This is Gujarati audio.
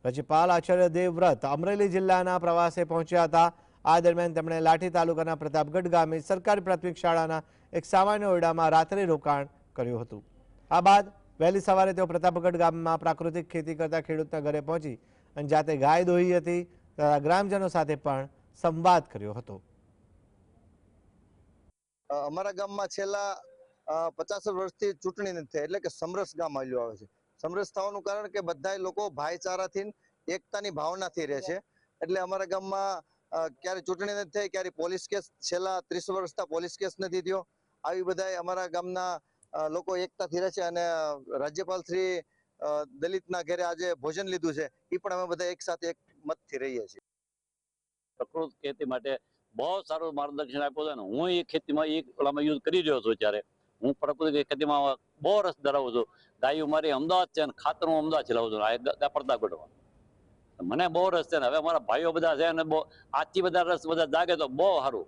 રાજ્યપાલ આચાર્ય દેવવ્રત અમરેલી જિલ્લાના પ્રવાસે પહોંચ્યા હતા। આ દરમિયાન તેમણે લાઠી તાલુકાના પ્રતાપગઢ ગામે સરકારી પ્રાથમિક શાળાના એક સામાન્ય ઓરડામાં રાત્રિ રોકાણ કર્યું હતું। આ બાદ વહેલી સવારે તેઓ પ્રતાપગઢ ગામમાં પ્રાકૃતિક ખેતી કરતા ખેડૂતના ઘરે પહોંચી અને જાતે ગાય દોહી હતી તથા ગ્રામજનો સાથે પણ સંવાદ કર્યો હતો। અમારા ગામમાં છેલ્લા 50 વર્ષથી ચૂંટણી નથી થઈ, એટલે કે સમરસ ગામ આવ્યું આવે છે। સમરસ થવાનું કારણ કે બધા લોકો ભાઈચારાથી એકતાની ભાવનાથી રહે છે। એટલે અમારા ગામમાં ક્યારે ચૂંટણી નથી થઈ, ક્યારે પોલીસ કેસ છેલ્લા 30 વર્ષથી પોલીસ કેસ નથી થયો। આવી બધા અમારા ગામના લોકો એકતાથી રહે છે અને રાજ્યપાલ શ્રી દલિતના ઘરે આજે ભોજન લીધું છે, એ પણ અમે બધા એક સાથે એક મતથી રહીએ છીએ। પ્રકૃત ખેતી માટે બહુ સારું માર્ગદર્શન આપ્યું છે ને હું એ ખેતીમાં ઓલામાં યુઝ કરી રહ્યો છું। ત્યારે હું પ્રકૃતિ ખેતીમાં બહુ રસ ધરાવું છું। ગાયું મારી અમદાવાદ છે અને ખાતર હું અમદાવાદ ચલાવું છું પ્રતાપગઢમાં। મને બહુ રસ છે ને હવે મારા ભાઈઓ બધા છે ને બહુ આજથી બધા રસ બધા જાગે તો બહુ સારું।